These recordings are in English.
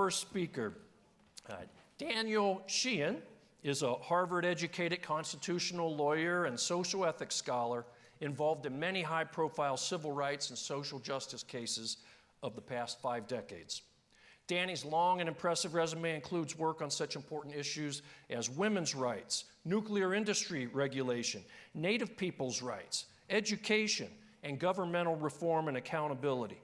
first speaker. Daniel Sheehan is a Harvard-educated constitutional lawyer and social ethics scholar involved in many high-profile civil rights and social justice cases of the past 5 decades. Danny's long and impressive resume includes work on such important issues as women's rights, nuclear industry regulation, Native people's rights, education, and governmental reform and accountability.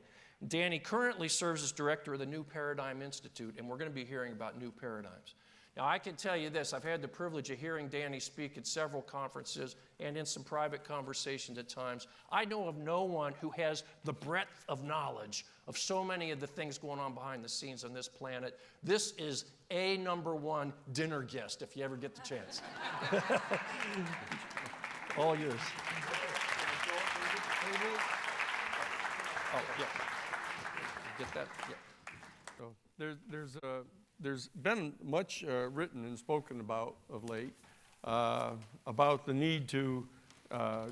Danny currently serves as director of the New Paradigm Institute, and we're going to be hearing about new paradigms. Now, I can tell you this, I've had the privilege of hearing Danny speak at several conferences and in some private conversations at times. I know of no one who has the breadth of knowledge of so many of the things going on behind the scenes on this planet. This is a #1 dinner guest, if you ever get the chance. All yours. Oh, yeah. Get that? Yeah. So there's been much written and spoken about of late about the need to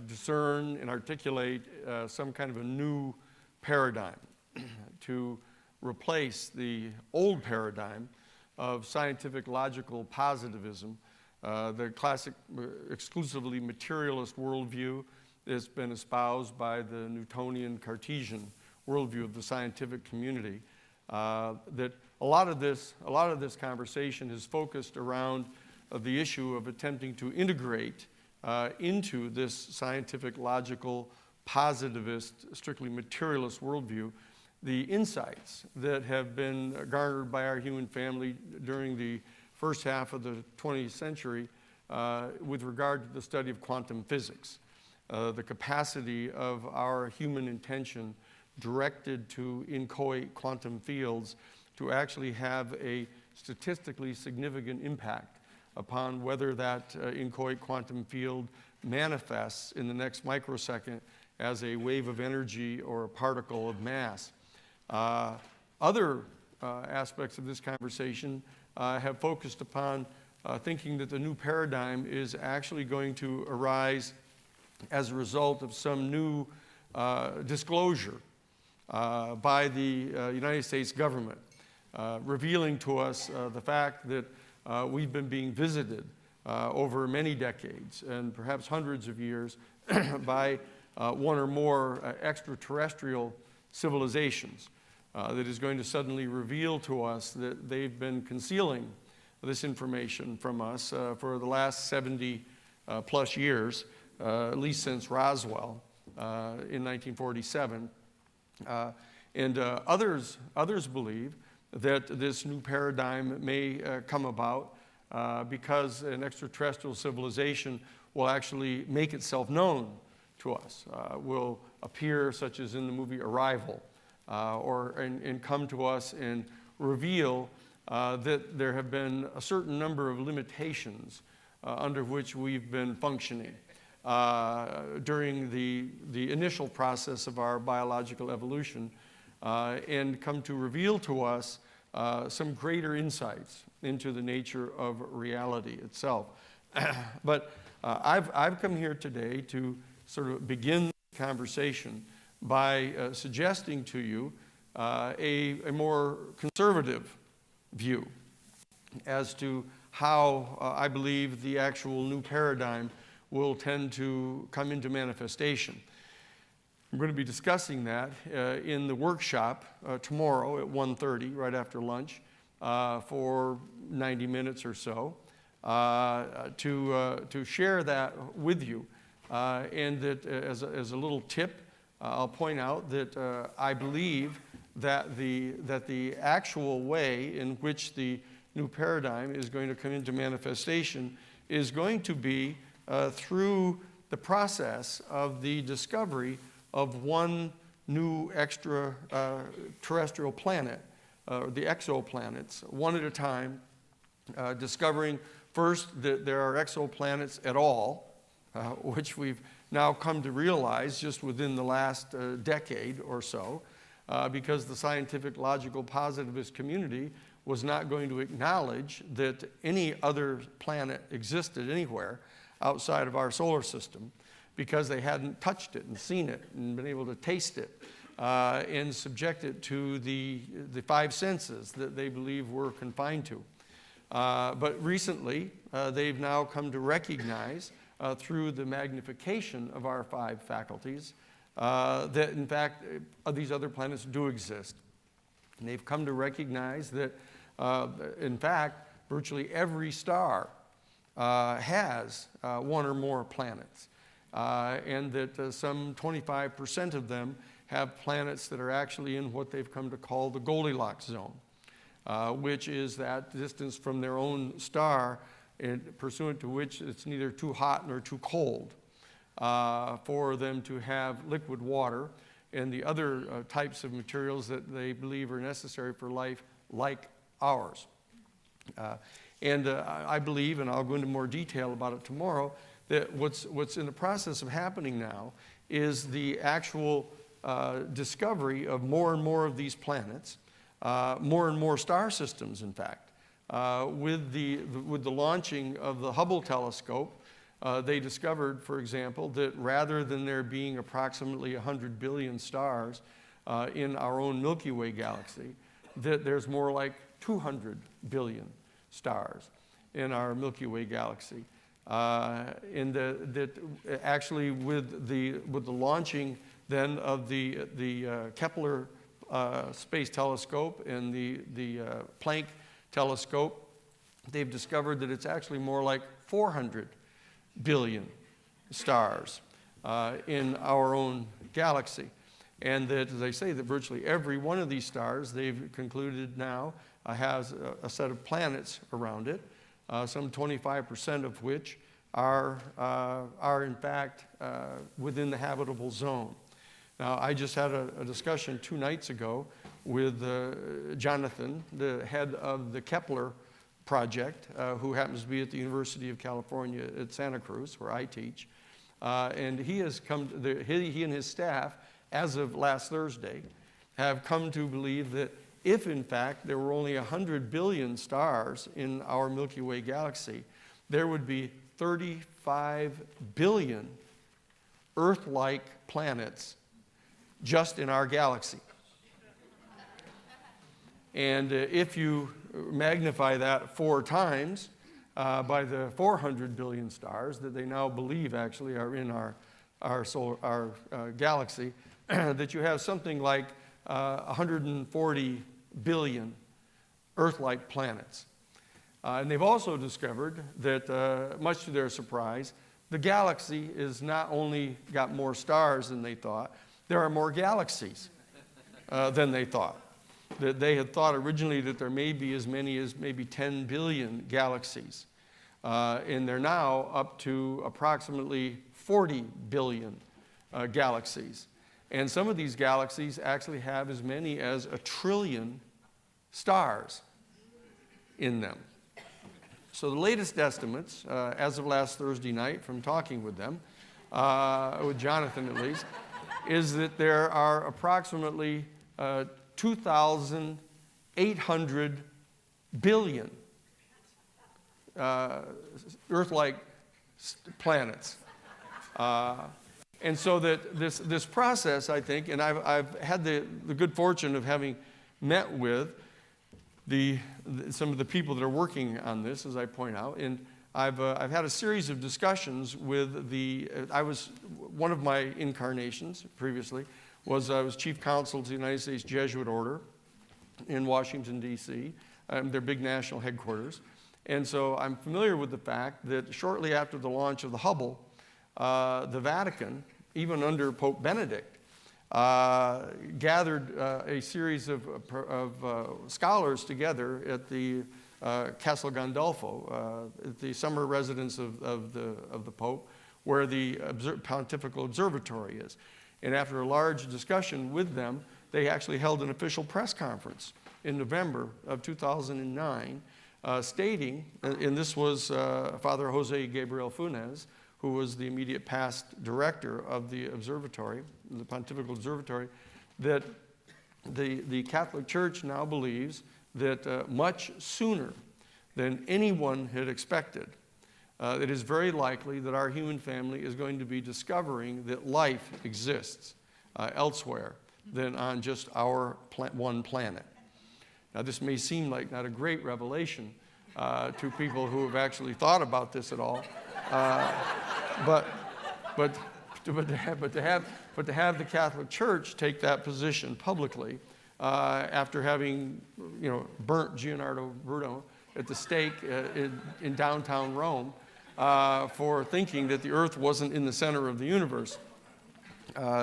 discern and articulate some kind of a new paradigm to replace the old paradigm of scientific logical positivism, the classic exclusively materialist worldview that's been espoused by the Newtonian Cartesian worldview of the scientific community. That a lot of this conversation is focused around the issue of attempting to integrate into this scientific, logical, positivist, strictly materialist worldview the insights that have been garnered by our human family during the first half of the 20th century with regard to the study of quantum physics, the capacity of our human intention directed to inchoate quantum fields to actually have a statistically significant impact upon whether that inchoate quantum field manifests in the next microsecond as a wave of energy or a particle of mass. Other aspects of this conversation have focused upon thinking that the new paradigm is actually going to arise as a result of some new disclosure by the United States government, revealing to us the fact that we've been being visited over many decades and perhaps hundreds of years by one or more extraterrestrial civilizations that is going to suddenly reveal to us that they've been concealing this information from us for the last 70 plus years, at least since Roswell in 1947. And others believe that this new paradigm may come about because an extraterrestrial civilization will actually make itself known to us, will appear such as in the movie Arrival, and come to us and reveal that there have been a certain number of limitations under which we've been functioning during the initial process of our biological evolution, and come to reveal to us some greater insights into the nature of reality itself. But I've come here today to sort of begin the conversation by suggesting to you a more conservative view as to how I believe the actual new paradigm will tend to come into manifestation. I'm going to be discussing that in the workshop tomorrow at 1:30, right after lunch, for 90 minutes or so, to share that with you. And that as a little tip, I'll point out that I believe that the actual way in which the new paradigm is going to come into manifestation is going to be through the process of the discovery of one new extraterrestrial planet, the exoplanets, one at a time, discovering first that there are exoplanets at all, which we've now come to realize just within the last decade or so, because the scientific, logical, positivist community was not going to acknowledge that any other planet existed anywhere outside of our solar system, because they hadn't touched it and seen it and been able to taste it and subject it to the five senses that they believe we're confined to. But recently, they've now come to recognize through the magnification of our five faculties that, in fact, these other planets do exist. And they've come to recognize that, in fact, virtually every star has one or more planets, and that some 25% of them have planets that are actually in what they've come to call the Goldilocks zone, which is that distance from their own star, pursuant to which it's neither too hot nor too cold for them to have liquid water and the other types of materials that they believe are necessary for life like ours. I believe, and I'll go into more detail about it tomorrow, that what's in the process of happening now is the actual discovery of more and more of these planets, more and more star systems, in fact. With the launching of the Hubble telescope, they discovered, for example, that rather than there being approximately 100 billion stars in our own Milky Way galaxy, that there's more like 200 billion stars in our Milky Way galaxy. That actually with the launching then of the Kepler Space Telescope and the Planck telescope, they've discovered that it's actually more like 400 billion stars in our own galaxy. And that, as I say, that virtually every one of these stars, they've concluded now, has a set of planets around it, some 25% of which are in fact within the habitable zone. Now, I just had a discussion 2 nights ago with Jonathan, the head of the Kepler project, who happens to be at the University of California at Santa Cruz, where I teach. And he has come, he and his staff, as of last Thursday, have come to believe that if, in fact, there were only 100 billion stars in our Milky Way galaxy, there would be 35 billion Earth-like planets just in our galaxy. And if you magnify that 4 times by the 400 billion stars that they now believe actually are in our galaxy, that you have something like 140 billion Earth-like planets. And they've also discovered that, much to their surprise, the galaxy is not only got more stars than they thought, there are more galaxies than they thought. That they had thought originally that there may be as many as maybe 10 billion galaxies. And they're now up to approximately 40 billion galaxies. And some of these galaxies actually have as many as 1 trillion stars in them. So the latest estimates, as of last Thursday night from talking with them, with Jonathan at least, is that there are approximately 2,800 billion Earth-like planets. And so that this process, I think, and I've had the good fortune of having met with some of the people that are working on this, as I point out, and I've had a series of discussions with one of my incarnations previously was I was chief counsel to the United States Jesuit Order in Washington, D.C., their big national headquarters. And so I'm familiar with the fact that shortly after the launch of the Hubble, the Vatican, even under Pope Benedict, gathered a series of scholars together at the Castel Gandolfo, at the summer residence of the Pope, where the Pontifical Observatory is. And after a large discussion with them, they actually held an official press conference in November of 2009, stating, and this was Father Jose Gabriel Funes, who was the immediate past director of the observatory, the Pontifical Observatory, that the Catholic Church now believes that much sooner than anyone had expected, it is very likely that our human family is going to be discovering that life exists elsewhere than on just our one planet. Now, this may seem like not a great revelation to people who have actually thought about this at all, but to have the Catholic Church take that position publicly after having, burnt Gianardo Bruno at the stake in downtown Rome for thinking that the Earth wasn't in the center of the universe.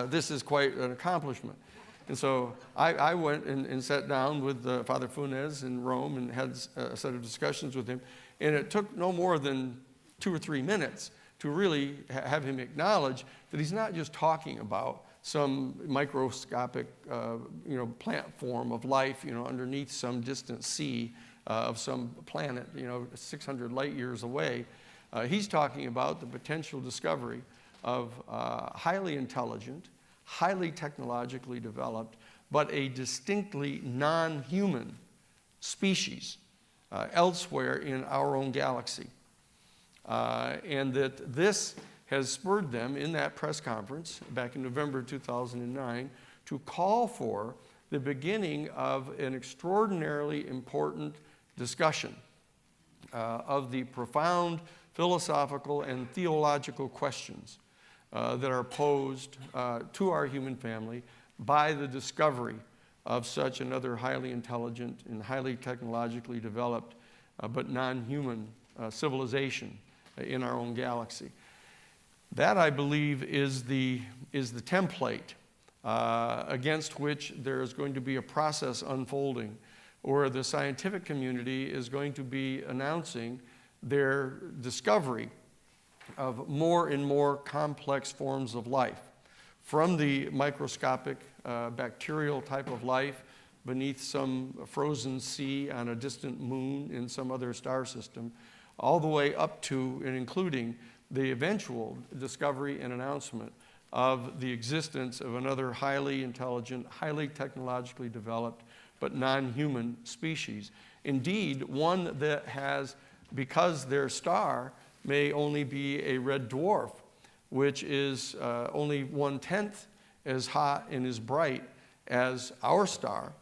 This is quite an accomplishment. And so I went and sat down with Father Funes in Rome and had a set of discussions with him. And it took no more than 2 or 3 minutes to really have him acknowledge that he's not just talking about some microscopic, plant form of life, underneath some distant sea of some planet, 600 light years away. He's talking about the potential discovery of highly intelligent, highly technologically developed, but a distinctly non-human species elsewhere in our own galaxy. And that this has spurred them in that press conference back in November 2009 to call for the beginning of an extraordinarily important discussion of the profound philosophical and theological questions that are posed to our human family by the discovery of such another highly intelligent and highly technologically developed but non-human civilization in our own galaxy. That, I believe, is the template against which there is going to be a process unfolding where the scientific community is going to be announcing their discovery of more and more complex forms of life, from the microscopic bacterial type of life beneath some frozen sea on a distant moon in some other star system, all the way up to and including the eventual discovery and announcement of the existence of another highly intelligent, highly technologically developed, but non-human species. Indeed, one that has, because their star may only be a red dwarf, which is only 1/10 as hot and as bright as our star,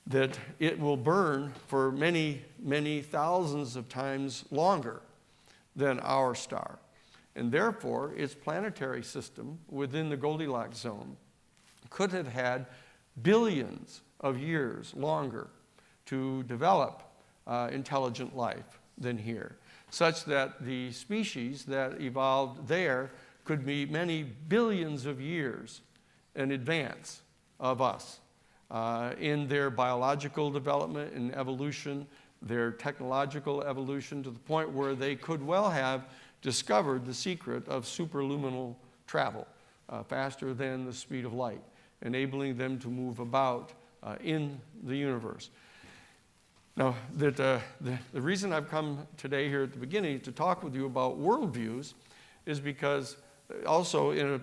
that it will burn for many, many thousands of times longer than our star. And therefore, its planetary system within the Goldilocks zone could have had billions of years longer to develop intelligent life than here, such that the species that evolved there could be many billions of years in advance of us in their biological development and evolution, their technological evolution, to the point where they could well have discovered the secret of superluminal travel faster than the speed of light, enabling them to move about in the universe. Now, the reason I've come today here at the beginning to talk with you about worldviews is because also in a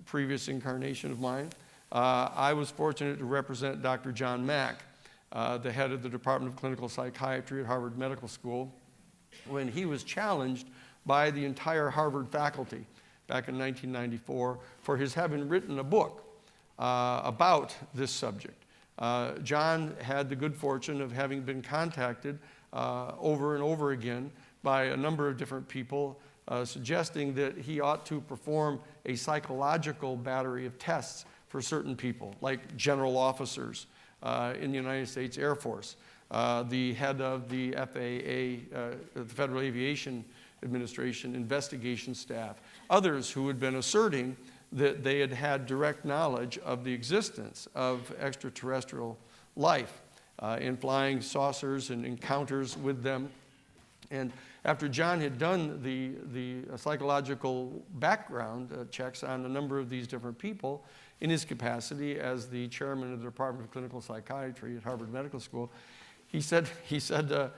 previous incarnation of mine, I was fortunate to represent Dr. John Mack, the head of the Department of Clinical Psychiatry at Harvard Medical School, when he was challenged by the entire Harvard faculty back in 1994 for his having written a book about this subject. John had the good fortune of having been contacted over and over again by a number of different people suggesting that he ought to perform a psychological battery of tests for certain people, like general officers in the United States Air Force, the head of the FAA, the Federal Aviation Administration investigation staff, others who had been asserting that they had had direct knowledge of the existence of extraterrestrial life in flying saucers and encounters with them. And after John had done the psychological background checks on a number of these different people in his capacity as the chairman of the Department of Clinical Psychiatry at Harvard Medical School, he said that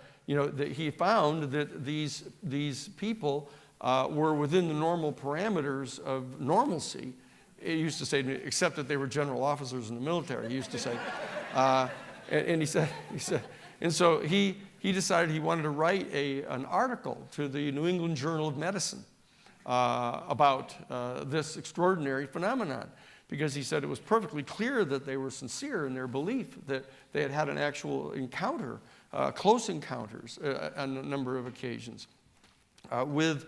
he found that these people were within the normal parameters of normalcy. He used to say, except that they were general officers in the military, he used to say. And he said, and so he decided he wanted to write an article to the New England Journal of Medicine about this extraordinary phenomenon, because he said it was perfectly clear that they were sincere in their belief that they had had an actual encounter, close encounters on a number of occasions with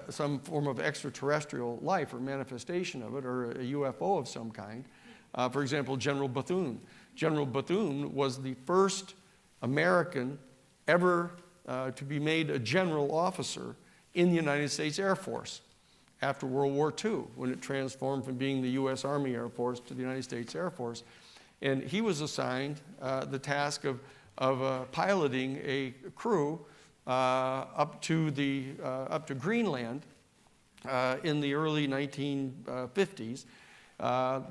some form of extraterrestrial life or manifestation of it, or a UFO of some kind. For example, General Bethune. General Bethune was the first American ever to be made a general officer in the United States Air Force after World War II, when it transformed from being the U.S. Army Air Force to the United States Air Force. And he was assigned the task of piloting a crew up to Greenland in the early 1950s,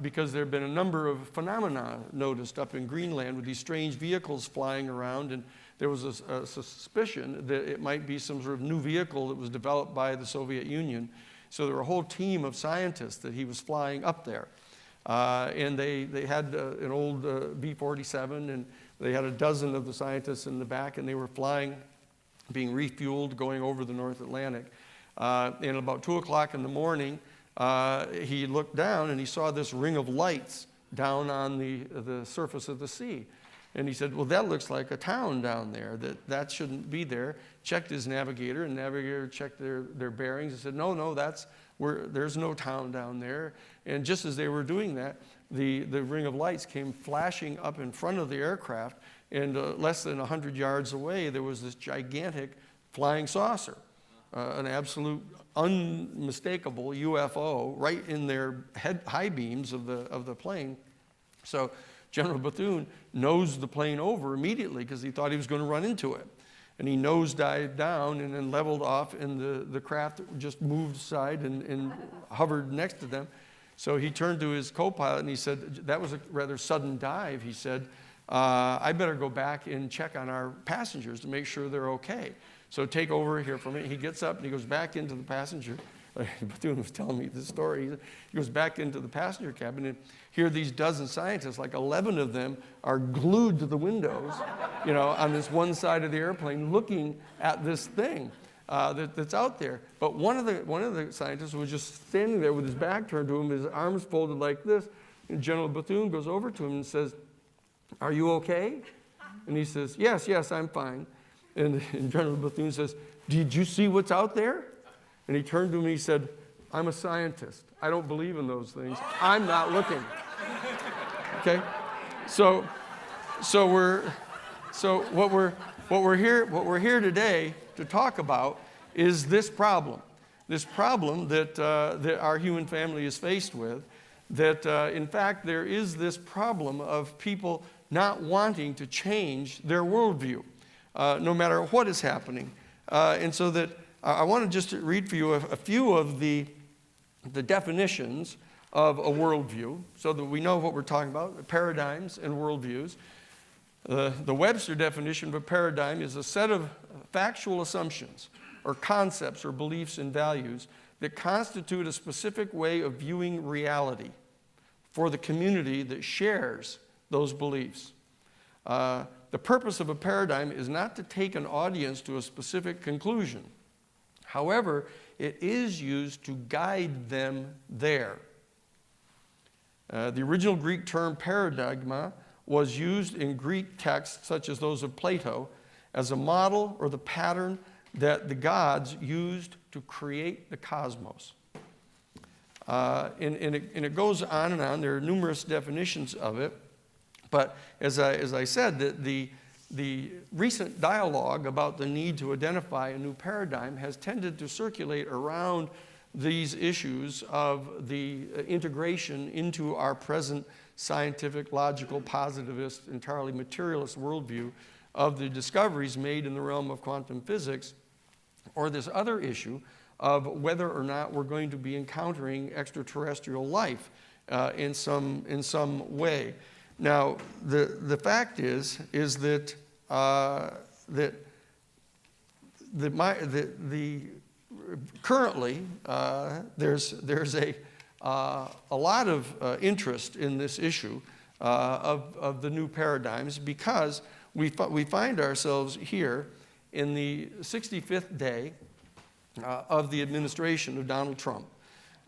because there had been a number of phenomena noticed up in Greenland with these strange vehicles flying around, and there was a suspicion that it might be some sort of new vehicle that was developed by the Soviet Union. So there were a whole team of scientists that he was flying up there. And they had an old B-47, and they had a dozen of the scientists in the back, and they were flying, being refueled, going over the North Atlantic. And about 2 o'clock in the morning, he looked down and he saw this ring of lights down on the surface of the sea. And he said, well, that looks like a town down there. That shouldn't be there. Checked his navigator, and the navigator checked their bearings and said, no, there's no town down there. And just as they were doing that, the ring of lights came flashing up in front of the aircraft, and less than 100 yards away, there was this gigantic flying saucer, an absolute unmistakable UFO right in their high beams of the plane. So General Bethune nosed the plane over immediately because he thought he was going to run into it. And he nosedived down and then leveled off, and the craft just moved aside and hovered next to them. So he turned to his co-pilot and he said, that was a rather sudden dive. He said, I better go back and check on our passengers to make sure they're okay. So take over here for me. He gets up and he goes back into the passenger. Bethune was telling me this story. He goes back into the passenger cabin, and here are these dozen scientists, like 11 of them are glued to the windows, on this one side of the airplane, looking at this thing that's out there. But one of the scientists was just standing there with his back turned to him, his arms folded like this, and General Bethune goes over to him and says, "Are you okay?" And he says, yes, I'm fine. And General Bethune says, "Did you see what's out there?" And he turned to me and he said, "I'm a scientist. I don't believe in those things. I'm not looking." Okay? So what we're here today to talk about is this problem that our human family is faced with, that in fact there is this problem of people not wanting to change their worldview, no matter what is happening. And so that I want to just read for you a few of the definitions of a worldview so that we know what we're talking about, paradigms and worldviews. The Webster definition of a paradigm is a set of factual assumptions or concepts or beliefs and values that constitute a specific way of viewing reality for the community that shares those beliefs. The purpose of a paradigm is not to take an audience to a specific conclusion. However, it is used to guide them there. The original Greek term paradigma was used in Greek texts, such as those of Plato, as a model or the pattern that the gods used to create the cosmos. And it goes on and on. There are numerous definitions of it. But as I said, the recent dialogue about the need to identify a new paradigm has tended to circulate around these issues of the integration into our present scientific, logical, positivist, entirely materialist worldview of the discoveries made in the realm of quantum physics, or this other issue of whether or not we're going to be encountering extraterrestrial life in some way. Now, the fact is that currently there's a lot of interest in this issue of the new paradigms, because we find ourselves here in the 65th day of the administration of Donald Trump.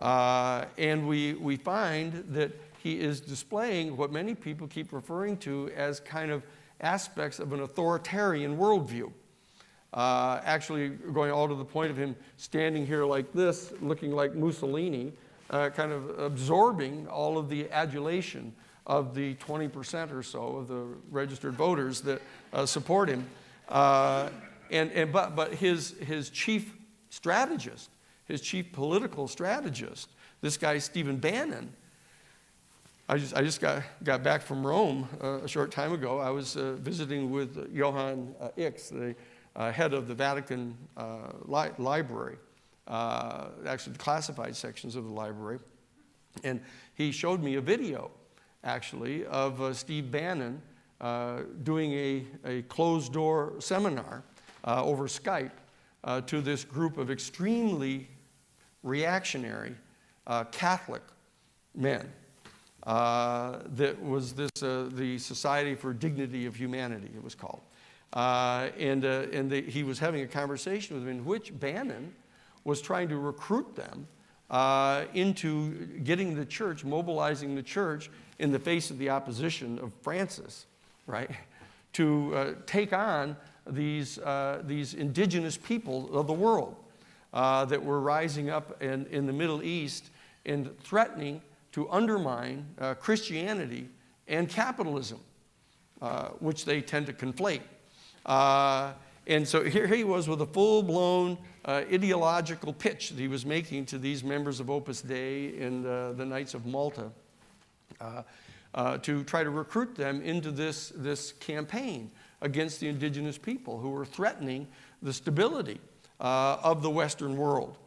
And we find that he is displaying what many people keep referring to as kind of aspects of an authoritarian worldview. Actually going all to the point of him standing here like this, looking like Mussolini, kind of absorbing all of the adulation of the 20% or so of the registered voters that support him. But his chief strategist, his chief political strategist, this guy Stephen Bannon, I just got back from Rome a short time ago. I was visiting with Johann Ix, the head of the Vatican library, actually the classified sections of the library. And he showed me a video, actually, of Steve Bannon doing a closed-door seminar over Skype to this group of extremely reactionary Catholic men. That was the Society for Dignity of Humanity, it was called. He was having a conversation with them in which Bannon was trying to recruit them into getting the church, mobilizing the church in the face of the opposition of Francis, right, to take on these indigenous people of the world that were rising up in the Middle East and threatening to undermine Christianity and capitalism, which they tend to conflate. And so here he was with a full-blown ideological pitch that he was making to these members of Opus Dei and the Knights of Malta to try to recruit them into this campaign against the indigenous people who were threatening the stability of the Western world.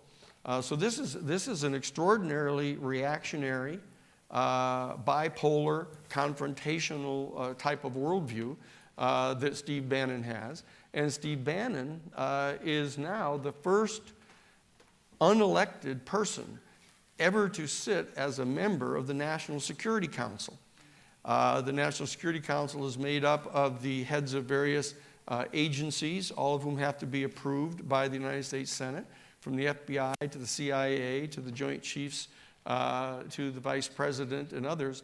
So this is an extraordinarily reactionary, bipolar, confrontational type of worldview that Steve Bannon has. And Steve Bannon is now the first unelected person ever to sit as a member of the National Security Council. The National Security Council is made up of the heads of various agencies, all of whom have to be approved by the United States Senate, from the FBI to the CIA to the Joint Chiefs to the Vice President and others.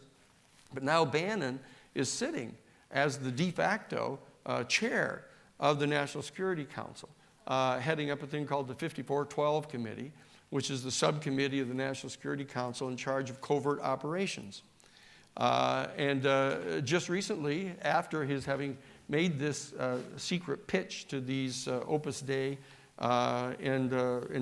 But now Bannon is sitting as the de facto chair of the National Security Council, heading up a thing called the 5412 Committee, which is the subcommittee of the National Security Council in charge of covert operations. Just recently, after his having made this secret pitch to these Opus Dei and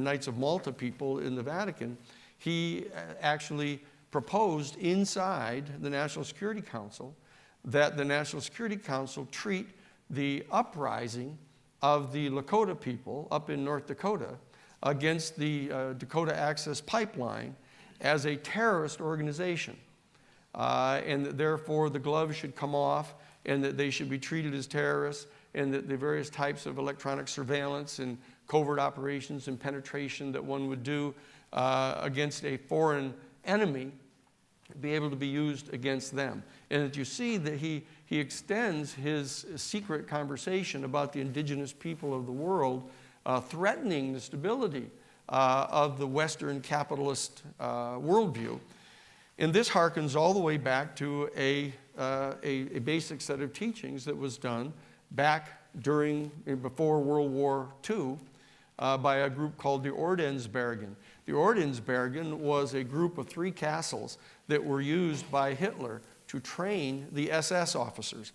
Knights of Malta people in the Vatican, he actually proposed inside the National Security Council that the National Security Council treat the uprising of the Lakota people up in North Dakota against the Dakota Access Pipeline as a terrorist organization. And that therefore the gloves should come off and that they should be treated as terrorists, and that the various types of electronic surveillance and covert operations and penetration that one would do against a foreign enemy be able to be used against them. And that you see that he extends his secret conversation about the indigenous people of the world threatening the stability of the Western capitalist worldview. And this harkens all the way back to a basic set of teachings that was done back before World War II by a group called the Ordensbergen. The Ordensbergen was a group of 3 castles that were used by Hitler to train the SS officers.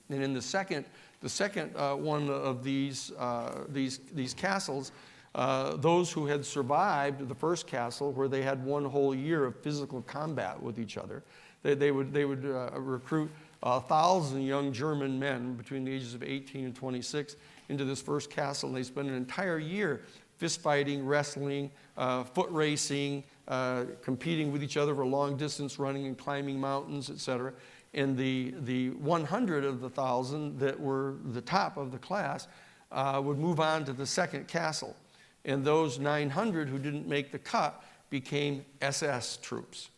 And in the second one of these castles, those who had survived the first castle, where they had one whole year of physical combat with each other, they would recruit 1,000 young German men between the ages of 18 and 26 into this first castle, and they spent an entire year fist fighting, wrestling, foot racing, competing with each other for long distance running and climbing mountains, etc. And the 100 of the 1,000 that were the top of the class would move on to the second castle. And those 900 who didn't make the cut became SS troops.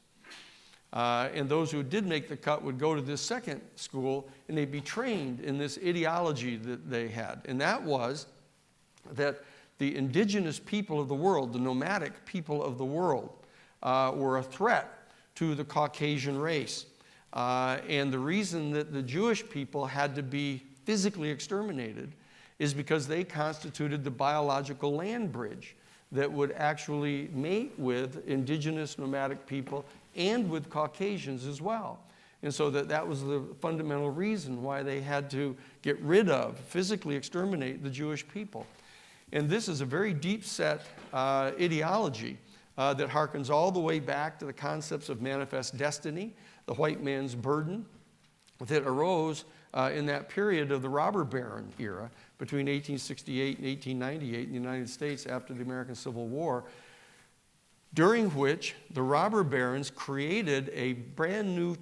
And those who did make the cut would go to this second school, and they'd be trained in this ideology that they had. And that was that the indigenous people of the world, the nomadic people of the world, were a threat to the Caucasian race. And the reason that the Jewish people had to be physically exterminated is because they constituted the biological land bridge that would actually mate with indigenous nomadic people and with Caucasians as well. And so that was the fundamental reason why they had to get rid of, physically exterminate the Jewish people. And this is a very deep-set ideology that harkens all the way back to the concepts of manifest destiny, the white man's burden, that arose in that period of the robber baron era between 1868 and 1898 in the United States after the American Civil War, during which the robber barons created a brand new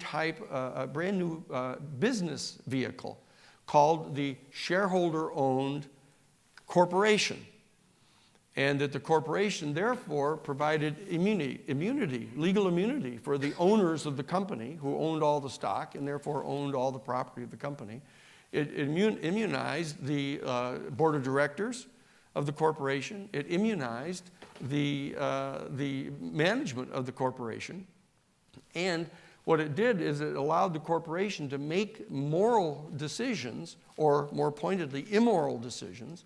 business vehicle called the shareholder-owned corporation. And that the corporation, therefore, provided immunity, legal immunity for the owners of the company who owned all the stock and therefore owned all the property of the company. It immunized the board of directors of the corporation. It immunized the management of the corporation. And what it did is it allowed the corporation to make moral decisions, or more pointedly, immoral decisions,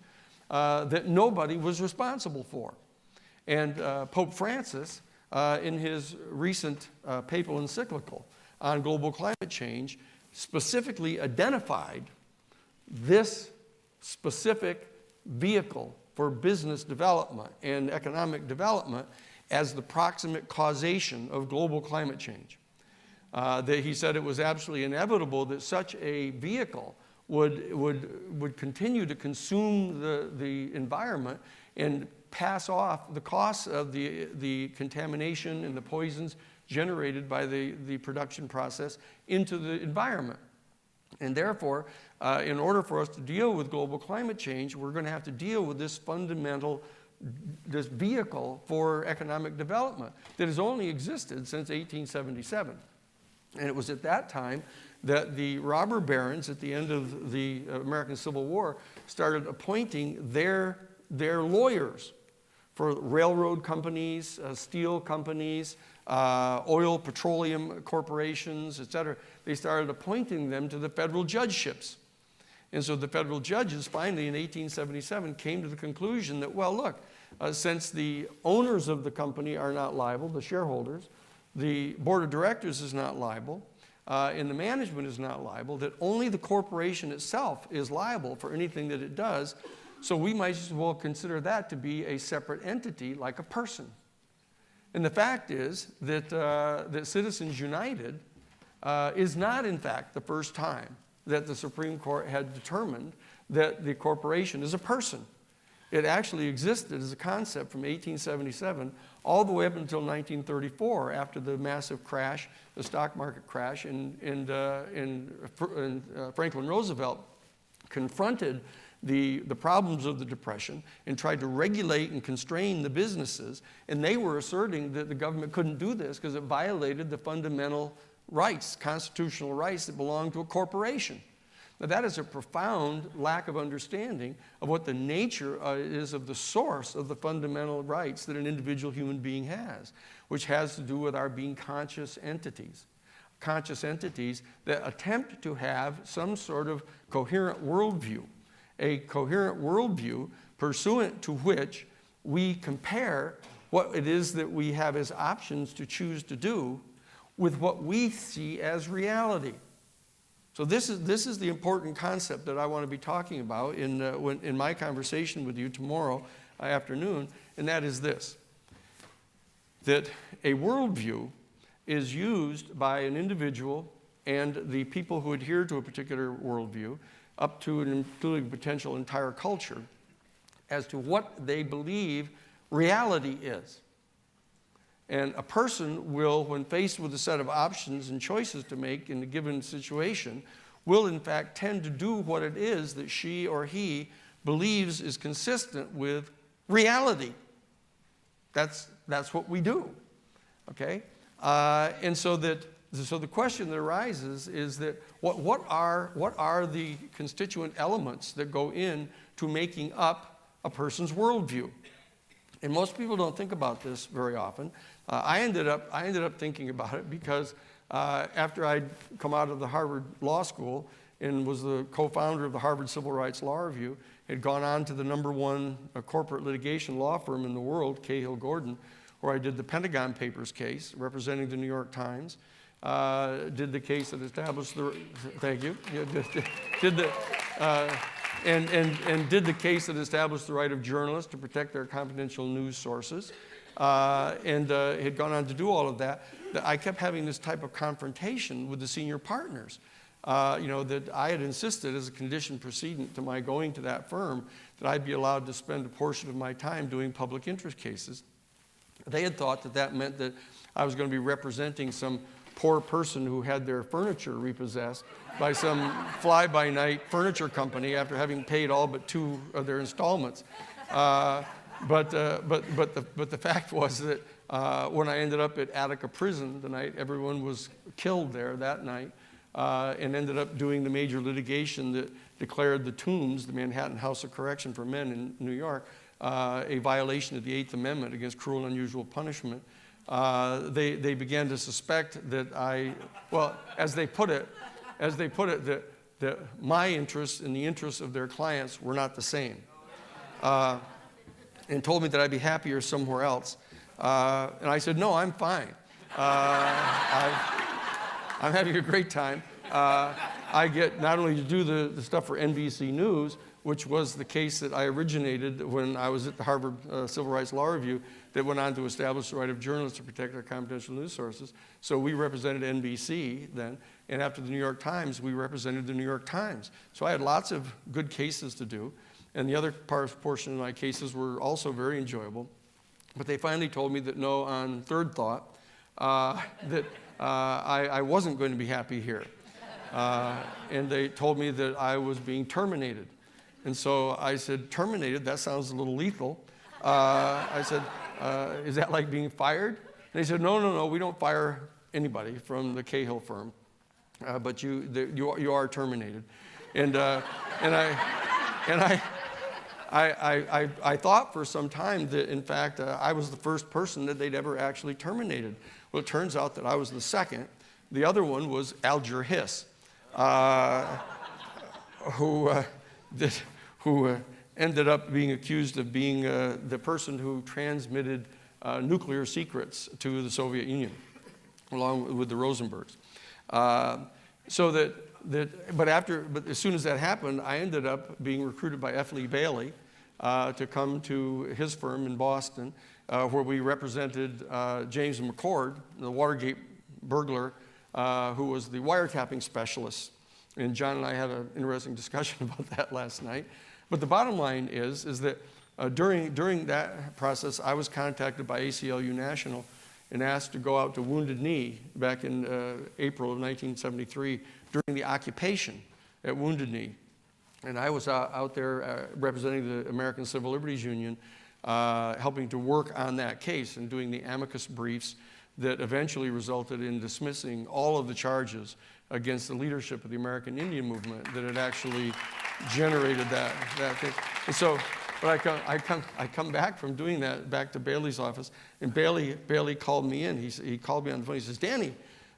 that nobody was responsible for. And Pope Francis, in his recent papal encyclical on global climate change, specifically identified this specific vehicle for business development and economic development as the proximate causation of global climate change. That he said it was absolutely inevitable that such a vehicle would continue to consume the environment and pass off the costs of the contamination and the poisons generated by the production process into the environment. And therefore, in order for us to deal with global climate change, we're going to have to deal with this this vehicle for economic development that has only existed since 1877. And it was at that time that the robber barons at the end of the American Civil War started appointing their lawyers for railroad companies, steel companies, oil, petroleum corporations, etc. They started appointing them to the federal judgeships. And so the federal judges finally in 1877 came to the conclusion that, well, look, since the owners of the company are not liable, the shareholders, the board of directors is not liable, and the management is not liable, that only the corporation itself is liable for anything that it does. So we might as well consider that to be a separate entity like a person. And the fact is that, that Citizens United is not, in fact, the first time that the Supreme Court had determined that the corporation is a person. It actually existed as a concept from 1877 all the way up until 1934, after the massive crash, the stock market crash, and Franklin Roosevelt confronted the problems of the Depression and tried to regulate and constrain the businesses. And they were asserting that the government couldn't do this because it violated the fundamental rights, constitutional rights that belong to a corporation. Now that is a profound lack of understanding of what the nature is of the source of the fundamental rights that an individual human being has, which has to do with our being conscious entities that attempt to have some sort of coherent worldview, a coherent worldview pursuant to which we compare what it is that we have as options to choose to do with what we see as reality. So this is the important concept that I want to be talking about in my conversation with you tomorrow afternoon, and that is this: that a worldview is used by an individual and the people who adhere to a particular worldview, up to and including potential entire culture, as to what they believe reality is. And a person will, when faced with a set of options and choices to make in a given situation, will in fact tend to do what it is that she or he believes is consistent with reality. That's what we do, okay? And so the question that arises is that what are the constituent elements that go in to making up a person's worldview? And most people don't think about this very often. I ended up thinking about it because after I'd come out of the Harvard Law School and was the co-founder of the Harvard Civil Rights Law Review, had gone on to the #1 corporate litigation law firm in the world, Cahill Gordon, where I did the Pentagon Papers case, representing the New York Times, did the case that established the, thank you, did the case that established the right of journalists to protect their confidential news sources, and had gone on to do all of that. I kept having this type of confrontation with the senior partners. That I had insisted as a condition precedent to my going to that firm that I'd be allowed to spend a portion of my time doing public interest cases. They had thought that that meant that I was going to be representing some poor person who had their furniture repossessed by some fly-by-night furniture company after having paid all but 2 of their installments. But the fact was that when I ended up at Attica Prison the night everyone was killed there that night, and ended up doing the major litigation that declared the Tombs, the Manhattan House of Correction for Men in New York, a violation of the 8th Amendment against cruel and unusual punishment. They began to suspect that as they put it, that my interests and the interests of their clients were not the same, and told me that I'd be happier somewhere else. And I said, no, I'm fine. I'm having a great time. I get not only to do the stuff for NBC News, which was the case that I originated when I was at the Harvard Civil Rights Law Review, that went on to establish the right of journalists to protect our confidential news sources. So we represented NBC then, and after the New York Times, we represented the New York Times. So I had lots of good cases to do, and the other portion of my cases were also very enjoyable. But they finally told me that no, on third thought, that I wasn't going to be happy here. And they told me that I was being terminated. And so I said, terminated? That sounds a little lethal. I said, is that like being fired? And they said, no, we don't fire anybody from the Cahill firm, but you are terminated. And I thought for some time that, in fact, I was the first person that they'd ever actually terminated. Well, it turns out that I was the second. The other one was Alger Hiss, who ended up being accused of being the person who transmitted nuclear secrets to the Soviet Union, along with the Rosenbergs. But as soon as that happened, I ended up being recruited by F. Lee Bailey to come to his firm in Boston, where we represented James McCord, the Watergate burglar, who was the wiretapping specialist. And John and I had an interesting discussion about that last night. But the bottom line is that during that process, I was contacted by ACLU National and asked to go out to Wounded Knee back in April of 1973 during the occupation at Wounded Knee. And I was out there representing the American Civil Liberties Union, helping to work on that case and doing the amicus briefs that eventually resulted in dismissing all of the charges against the leadership of the American Indian movement that had actually generated that thing. And so, but I come back from doing that back to Bailey's office, and Bailey called me in. He called me on the phone. He says, "Danny,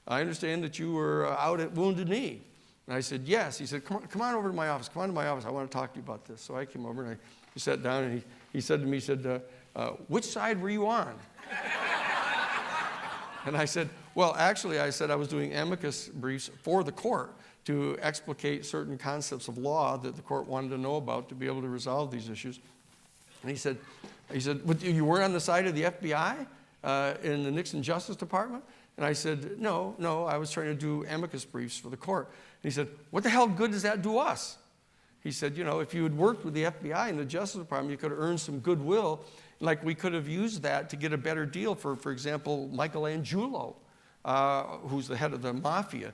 I understand that you were out at Wounded Knee." And I said, "Yes." He said, come on over to my office. Come on to my office. I want to talk to you about this. So I came over and he sat down and he said to me, "Which side were you on?" And I said, "Well, actually," I said, "I was doing amicus briefs for the court to explicate certain concepts of law that the court wanted to know about to be able to resolve these issues." And he said, "You weren't on the side of the FBI in the Nixon Justice Department?" And I said, no, I was trying to do amicus briefs for the court." And he said, "What the hell good does that do us?" He said, if you had worked with the FBI and the Justice Department, you could have earned some goodwill. Like we could have used that to get a better deal for example, Michael Angiulo, who's the head of the mafia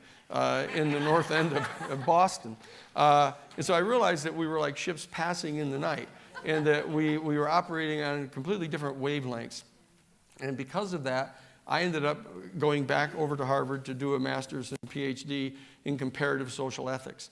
in the north end of Boston. And so I realized that we were like ships passing in the night, and that we were operating on completely different wavelengths. And because of that, I ended up going back over to Harvard to do a master's and PhD in comparative social ethics.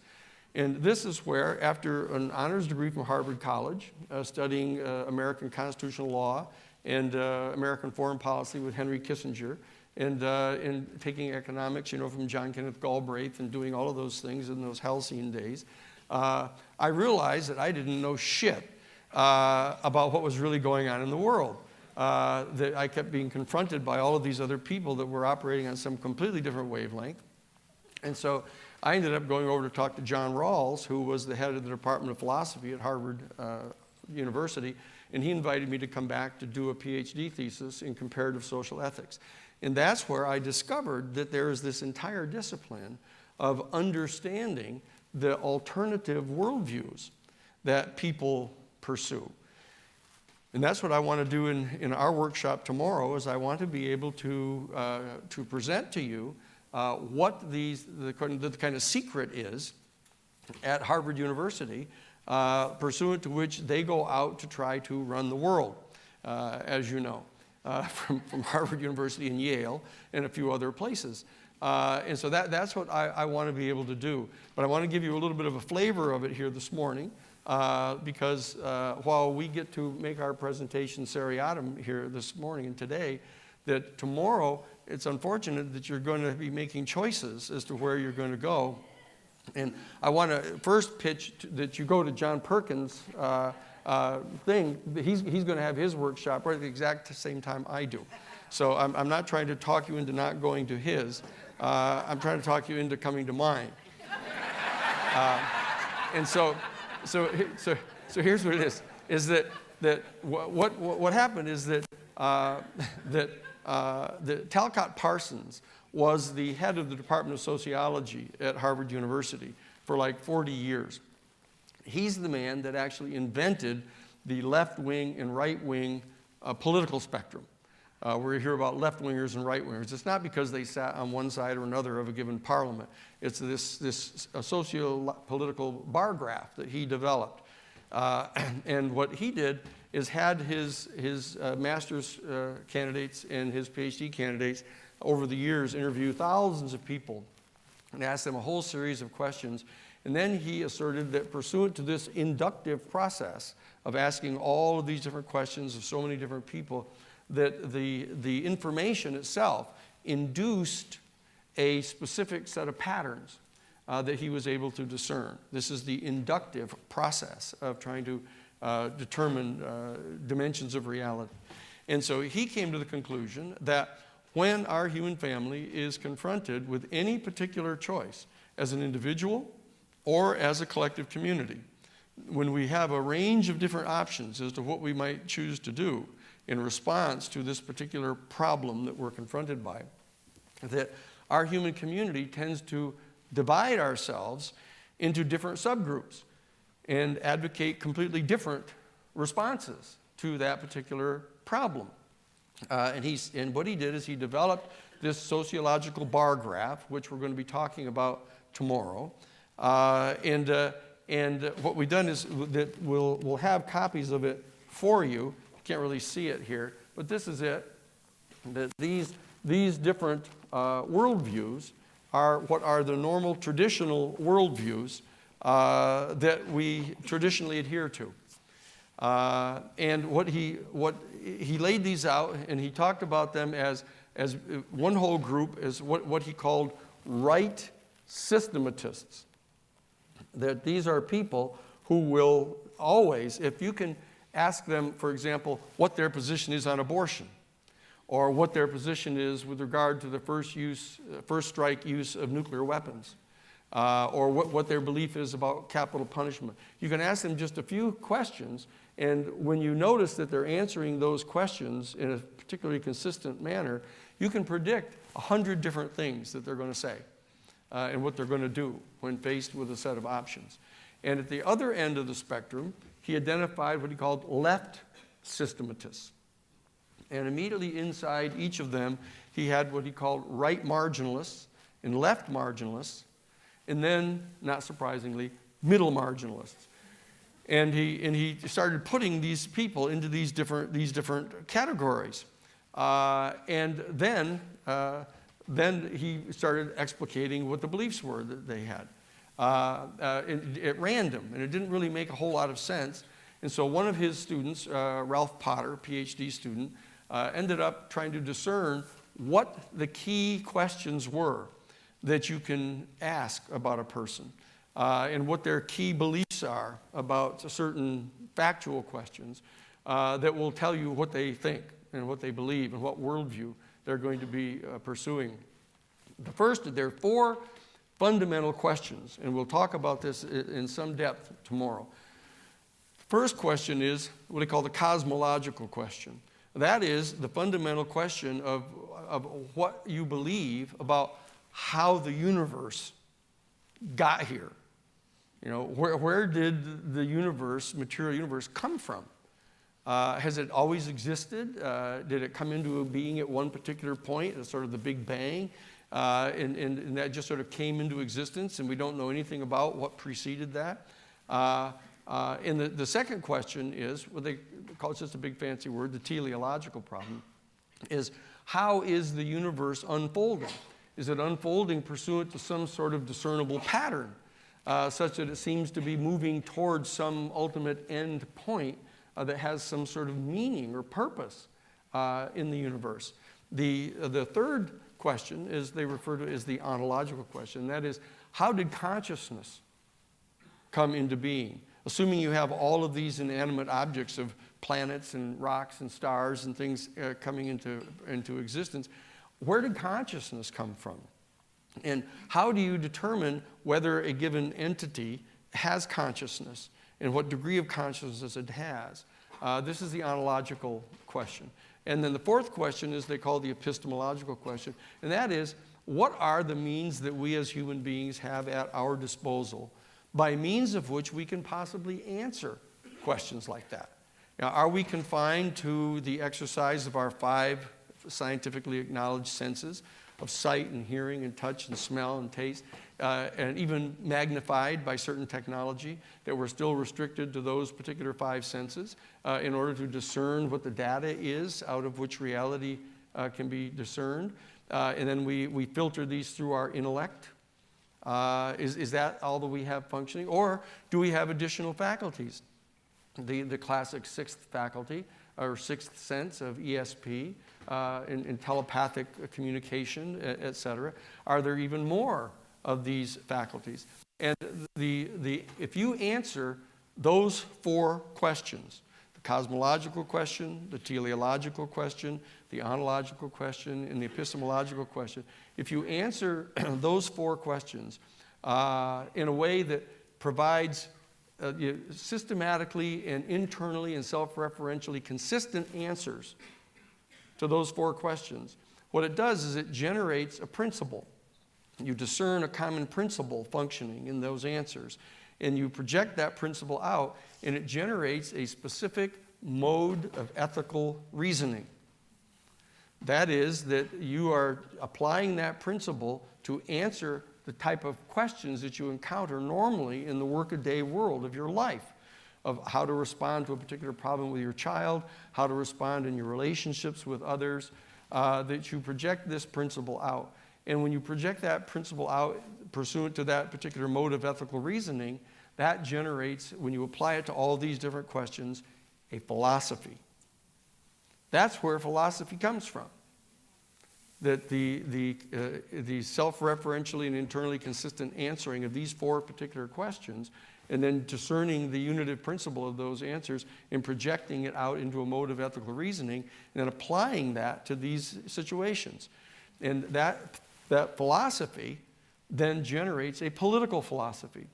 And this is where, after an honors degree from Harvard College, studying American constitutional law and American foreign policy with Henry Kissinger, and taking economics, from John Kenneth Galbraith and doing all of those things in those halcyon days, I realized that I didn't know shit about what was really going on in the world. That I kept being confronted by all of these other people that were operating on some completely different wavelength. And so I ended up going over to talk to John Rawls, who was the head of the Department of Philosophy at Harvard University, and he invited me to come back to do a PhD thesis in comparative social ethics. And that's where I discovered that there is this entire discipline of understanding the alternative worldviews that people pursue. And that's what I want to do in our workshop tomorrow, is I want to be able to present to you what the kind of secret is at Harvard University, pursuant to which they go out to try to run the world, as you know, from Harvard University and Yale and a few other places. And so that's what I want to be able to do. But I want to give you a little bit of a flavor of it here this morning, because while we get to make our presentation seriatim here this morning and today, that tomorrow it's unfortunate that you're going to be making choices as to where you're going to go. And I want to first pitch that you go to John Perkins' thing. He's going to have his workshop right at the exact same time I do. So I'm not trying to talk you into not going to his. I'm trying to talk you into coming to mine. And so here's what it is that what happened is that Talcott Parsons was the head of the Department of Sociology at Harvard University for like 40 years. He's the man that actually invented the left-wing and right-wing political spectrum. Where you hear about left-wingers and right-wingers. It's not because they sat on one side or another of a given parliament. It's this socio-political bar graph that he developed. And what he did is had his master's candidates and his PhD candidates over the years interview thousands of people and ask them a whole series of questions. And then he asserted that pursuant to this inductive process of asking all of these different questions of so many different people, that the information itself induced a specific set of patterns that he was able to discern. This is the inductive process of trying to determine dimensions of reality. And so he came to the conclusion that when our human family is confronted with any particular choice, as an individual or as a collective community, when we have a range of different options as to what we might choose to do in response to this particular problem that we're confronted by, that our human community tends to divide ourselves into different subgroups and advocate completely different responses to that particular problem. And what he did is he developed this sociological bar graph, which we're going to be talking about tomorrow. And what we've done is that we'll have copies of it for you. You can't really see it here, but this is it. That these different worldviews are what are the normal traditional worldviews that we traditionally adhere to. And what he laid these out, and he talked about them as one whole group, as what he called right systematists. That these are people who will always, if you can ask them, for example, what their position is on abortion, or what their position is with regard to the first strike use of nuclear weapons, or what their belief is about capital punishment. You can ask them just a few questions, and when you notice that they're answering those questions in a particularly consistent manner, you can predict 100 different things that they're going to say and what they're going to do when faced with a set of options. And at the other end of the spectrum, he identified what he called left systematists. And immediately inside each of them, he had what he called right marginalists and left marginalists, and then, not surprisingly, middle marginalists. And he started putting these people into these different categories. And then he started explicating what the beliefs were that they had at random, and it didn't really make a whole lot of sense. And so one of his students, Ralph Potter, PhD student, ended up trying to discern what the key questions were that you can ask about a person and what their key beliefs are about certain factual questions that will tell you what they think and what they believe and what worldview they're going to be pursuing. There are 4 fundamental questions, and we'll talk about this in some depth tomorrow. First question is what they call the cosmological question. That is the fundamental question of what you believe about how the universe got here. You know, where did the universe, material universe, come from? Has it always existed? Did it come into being at one particular point, at sort of the Big Bang, and that just sort of came into existence, and we don't know anything about what preceded that? And the second question is, what they call, it's just a big fancy word, the teleological problem, is how is the universe unfolding? Is it unfolding pursuant to some sort of discernible pattern, such that it seems to be moving towards some ultimate end point that has some sort of meaning or purpose in the universe? The third question is they refer to as the ontological question. That is, how did consciousness come into being? Assuming you have all of these inanimate objects of planets and rocks and stars and things coming into existence, where did consciousness come from? And how do you determine whether a given entity has consciousness and what degree of consciousness it has? This is the ontological question. And then the fourth question is they call the epistemological question, and that is, what are the means that we as human beings have at our disposal by means of which we can possibly answer questions like that? Now, are we confined to the exercise of our 5 scientifically acknowledged senses of sight and hearing and touch and smell and taste, and even magnified by certain technology, that we're still restricted to those particular 5 senses in order to discern what the data is out of which reality can be discerned? And then we filter these through our intellect. Is that all that we have functioning? Or do we have additional faculties? The classic 6th faculty, or 6th sense of ESP, in telepathic communication, et cetera. Are there even more of these faculties? And if you answer those 4 questions, the cosmological question, the teleological question, the ontological question, and the epistemological question, if you answer those 4 questions in a way that provides systematically and internally and self-referentially consistent answers to those 4 questions, what it does is it generates a principle. You discern a common principle functioning in those answers, and you project that principle out, and it generates a specific mode of ethical reasoning. That is, that you are applying that principle to answer the type of questions that you encounter normally in the workaday world of your life, of how to respond to a particular problem with your child, how to respond in your relationships with others, that you project this principle out. And when you project that principle out pursuant to that particular mode of ethical reasoning, that generates, when you apply it to all these different questions, a philosophy. That's where philosophy comes from. That the self-referentially and internally consistent answering of these 4 particular questions, and then discerning the unitive principle of those answers and projecting it out into a mode of ethical reasoning, and then applying that to these situations. And that philosophy then generates a political philosophy.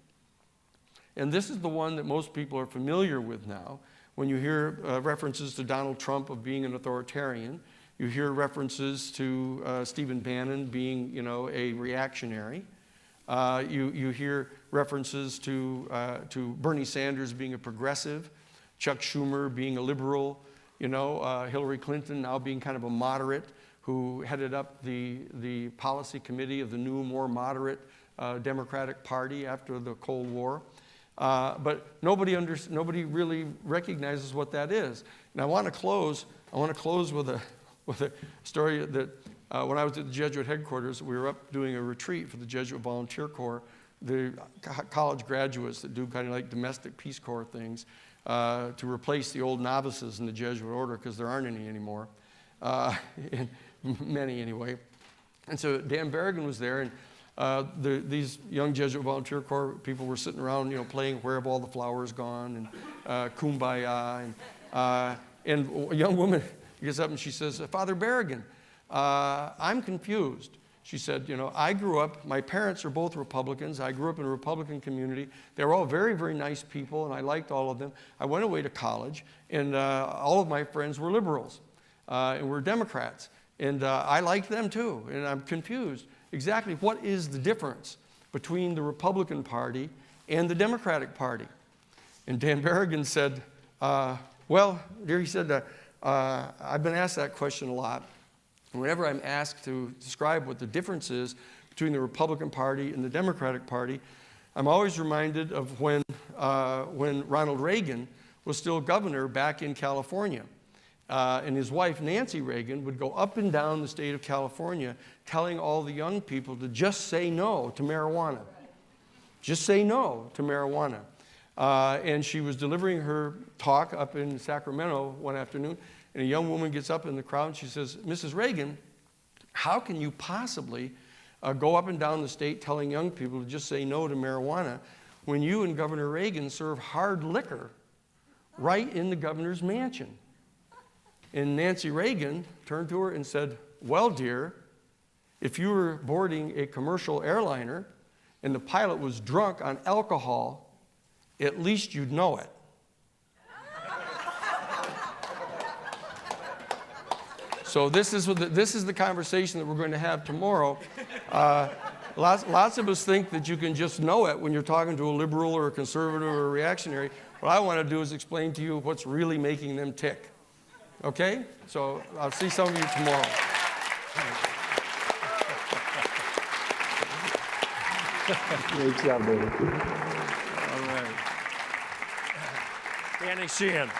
And this is the one that most people are familiar with now. When you hear references to Donald Trump of being an authoritarian, you hear references to Stephen Bannon being, a reactionary. You hear references to Bernie Sanders being a progressive, Chuck Schumer being a liberal, Hillary Clinton now being kind of a moderate who headed up the policy committee of the new, more moderate Democratic Party after the Cold War. But nobody really recognizes what that is. And I want to close with a story that when I was at the Jesuit headquarters, we were up doing a retreat for the Jesuit Volunteer Corps. The college graduates that do kind of like domestic Peace Corps things to replace the old novices in the Jesuit order, because there aren't any anymore, many anyway. And so Dan Berrigan was there, and these young Jesuit volunteer corps people were sitting around, playing Where Have All the Flowers Gone, and Kumbaya, and a young woman gets up and she says, Father Berrigan, I'm confused. She said, I grew up, my parents are both Republicans. I grew up in a Republican community. They were all very, very nice people, and I liked all of them. I went away to college, and all of my friends were liberals and were Democrats. And I liked them too, and I'm confused. Exactly what is the difference between the Republican Party and the Democratic Party? And Dan Berrigan said, well, dear, he said, I've been asked that question a lot. Whenever I'm asked to describe what the difference is between the Republican Party and the Democratic Party, I'm always reminded of when Ronald Reagan was still governor back in California. And his wife, Nancy Reagan, would go up and down the state of California telling all the young people to just say no to marijuana. Just say no to marijuana. And she was delivering her talk up in Sacramento one afternoon, and a young woman gets up in the crowd and she says, Mrs. Reagan, how can you possibly go up and down the state telling young people to just say no to marijuana when you and Governor Reagan serve hard liquor right in the governor's mansion? And Nancy Reagan turned to her and said, well, dear, if you were boarding a commercial airliner and the pilot was drunk on alcohol, at least you'd know it. So this is the conversation that we're going to have tomorrow. Lots of us think that you can just know it when you're talking to a liberal or a conservative or a reactionary. What I want to do is explain to you what's really making them tick. Okay? So I'll see some of you tomorrow. Great job, David. All right. Danny Sheehan.